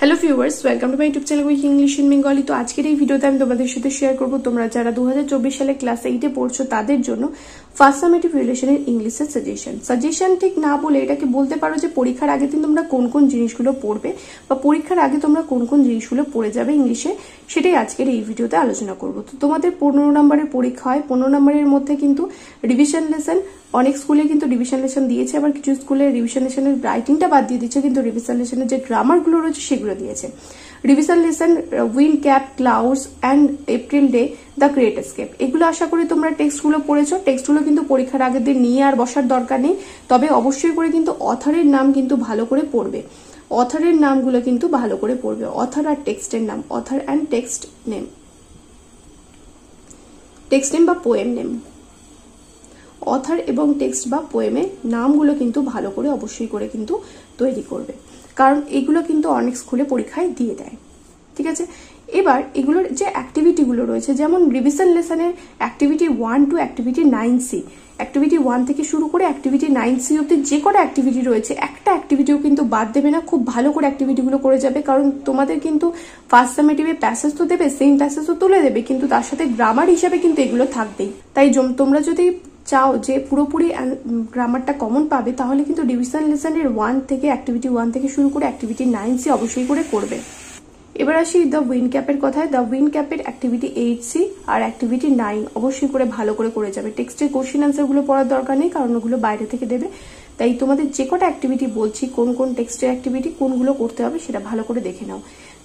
Hello viewers, welcome to my YouTube channel with English in Bengali. তো আজকের এই ভিডিওতে আমি তোমাদের সাথে শেয়ার করবো তোমরা যারা 2024 সালে ক্লাস 8-এ পড়ছো তাদের জন্য ফার্স্ট সামেটিভ রিলেশনের ইংলিশের সাজেশন ঠিক না বলে এটাকে বলতে পারো যে পরীক্ষার আগের দিন তোমরা কোন কোন জিনিসগুলো পড়বে বা পরীক্ষার আগে তোমরা কোন কোন জিনিসগুলো পড়ে যাবে ইংলিশে, সেটাই আজকের এই ভিডিওতে আলোচনা করবো। তো তোমাদের 15 নম্বরের পরীক্ষা হয়। 15 নম্বরের মধ্যে কিন্তু রিভিশন লেসন, অনেক স্কুলে কিন্তু রিভিশন লেসন দিয়েছে, আবার কিছু স্কুলে রিভিশন লেসনের রাইটিংটা বাদ দিয়ে দিচ্ছে, কিন্তু রিভিশন লেসনের যে গ্রামারগুলো রয়েছে সেগুলো দিয়েছে। Revision lesson wind cap, clouds and April day, the great escape, এগুলো আশা করি তোমরা টেক্সটগুলো পড়েছো। টেক্সটগুলো কিন্তু পরীক্ষার আগের দিন নিয়ে আর বসার দরকার নেই, তবে অবশ্যই করে কিন্তু অথরের নাম কিন্তু ভালো করে পড়বে। অথরের নামগুলো কিন্তু ভালো করে পড়বে, অথর আর টেক্সটের নাম, অথর অ্যান্ড টেক্সট নেম বা পোয়েম নেম। অথর এবং টেক্সট বা পোয়েমের নামগুলো কিন্তু ভালো করে অবশ্যই করে কিন্তু তৈরি করবে, কারণ এগুলো কিন্তু অনেক স্কুলে পরীক্ষায় দিয়ে দেয়। ঠিক আছে, এবার এগুলোর যে অ্যাক্টিভিটিগুলো রয়েছে, যেমন রিভিশন লেসনের activity 1 to activity 9C, activity 1 থেকে শুরু করে অ্যাক্টিভিটি 9C অব্দি যে কটা অ্যাক্টিভিটি রয়েছে একটা অ্যাক্টিভিটিও কিন্তু বাদ দেবে না, খুব ভালো করে অ্যাক্টিভিটিগুলো করে যাবে। কারণ তোমাদের কিন্তু ফার্স্ট সামেটিভে প্যাসেজ তো দেবে, সেম প্যাসেজ তো তুলে দেবে, কিন্তু তার সাথে গ্রামার হিসাবে কিন্তু এগুলো থাকবেই। তাই তোমরা যদি চাও যে পুরোপুরি গ্রামারটা কমন পাবে, তাহলে কিন্তু ডিভিশন লেসনের 1 থেকে অ্যাক্টিভিটি 1 থেকে শুরু করে অ্যাক্টিভিটি 9C অবশ্যই করে করবে। এবার আসি দ্য উইন্ড ক্যাপের কথায়। দ্য উইন্ড ক্যাপের অ্যাক্টিভিটি 8C আর অ্যাক্টিভিটি 9 অবশ্যই করে ভালো করে যাবে। টেক্সটের কোশ্চেন আনসারগুলো পড়ার দরকার নেই, কারণ ওগুলো বাইরে থেকে দেবে। তাই তোমাদের যে কটা অ্যাক্টিভিটি বলছি, কোন কোন টেক্সটের অ্যাক্টিভিটি কোনগুলো করতে হবে সেটা ভালো করে দেখে নাও।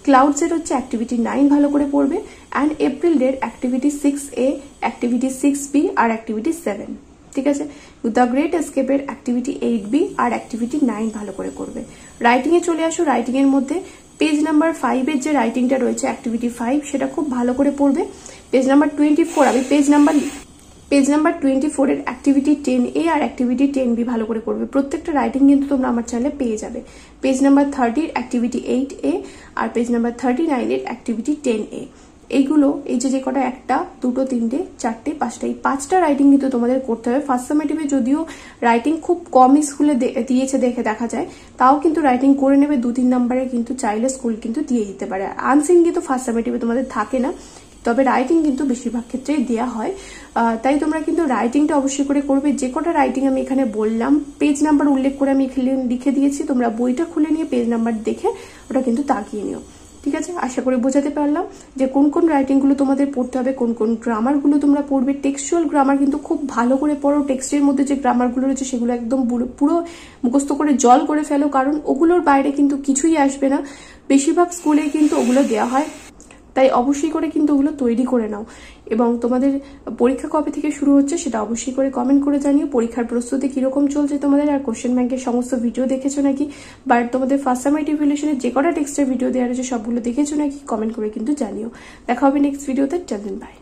ক্লাউডসের হচ্ছে অ্যাক্টিভিটি 9 ভালো করে পড়বে, অ্যান্ড এপ্রিল ডের অ্যাক্টিভিটি 6A, অ্যাক্টিভিটি 6B আর অ্যাক্টিভিটি 7। ঠিক আছে, দ্য গ্রেট এস্কেপের অ্যাক্টিভিটি 8B আর অ্যাক্টিভিটি 9 ভালো করে করবে। রাইটিং এ চলে আসো। রাইটিং এর মধ্যে পেজ নাম্বার 5 এর যে রাইটিংটা রয়েছে অ্যাক্টিভিটি 5, সেটা খুব ভালো করে পড়বে। পেজ নাম্বার 24, আমি পেজ নাম্বার 24 এর অ্যাক্টিভিটি 10A আর অ্যাক্টিভিটি 10B ভালো করে করবে। প্রত্যেকটা রাইটিং কিন্তু তোমরা আমার চ্যানেলে পেয়ে যাবে। পেজ নাম্বার 30 এর অ্যাক্টিভিটি 8A আর পেজ নাম্বার 39 এর অ্যাক্টিভিটি 10A। এইগুলো এই যে কটা 1, 2, 3, 4, 5টা, এই 5টা রাইটিং কিন্তু তোমাদের করতে হবে। ফার্স্ট সামেটিভে যদিও রাইটিং খুব কম স্কুলে দিয়েছে দেখা যায়, তাও কিন্তু রাইটিং করে নেবে। 2-3 নম্বরে কিন্তু চাইলে স্কুল কিন্তু দিয়ে দিতে পারে। আনসিন কিন্তু ফার্স্ট সামেটিভে তোমাদের থাকে না, তবে রাইটিং কিন্তু বেশিরভাগ ক্ষেত্রেই দেওয়া হয়। তাই তোমরা কিন্তু রাইটিংটা অবশ্যই করে করবে। যে কটা রাইটিং আমি এখানে বললাম, পেজ নাম্বার উল্লেখ করে আমি লিখে দিয়েছি, তোমরা বইটা খুলে নিয়ে পেজ নাম্বার দেখে ওটা কিন্তু তাকিয়ে নিও। ঠিক আছে, আশা করি বোঝাতে পারলাম যে কোন কোন রাইটিংগুলো তোমাদের পড়তে হবে, কোন কোন গ্রামারগুলো তোমরা পড়বে। টেক্সচুয়াল গ্রামার কিন্তু খুব ভালো করে পড়ো। টেক্সটের মধ্যে যে গ্রামারগুলো রয়েছে সেগুলো একদম পুরো মুখস্থ করে জল করে ফেলো, কারণ ওগুলোর বাইরে কিন্তু কিছুই আসবে না। বেশিরভাগ স্কুলে কিন্তু ওগুলো দেওয়া হয়, তাই অবশ্যই করে কিন্তু ওগুলো তৈরি করে নাও। এবং তোমাদের পরীক্ষা কবে থেকে শুরু হচ্ছে সেটা অবশ্যই করে কমেন্ট করে জানিও। পরীক্ষার প্রস্তুতি কিরকম চলছে তোমাদের, আর কোশ্চেন ব্যাংকের সমস্ত ভিডিও দেখেছো নাকি, বা তোমাদের ফার্স্ট সামেটিভ রিলেশনের যে কটা টেক্সটের ভিডিও দেওয়া রয়েছে সবগুলো দেখেছো নাকি, কমেন্ট করে কিন্তু জানিও। দেখা হবে নেক্সট ভিডিওতে। Till then by.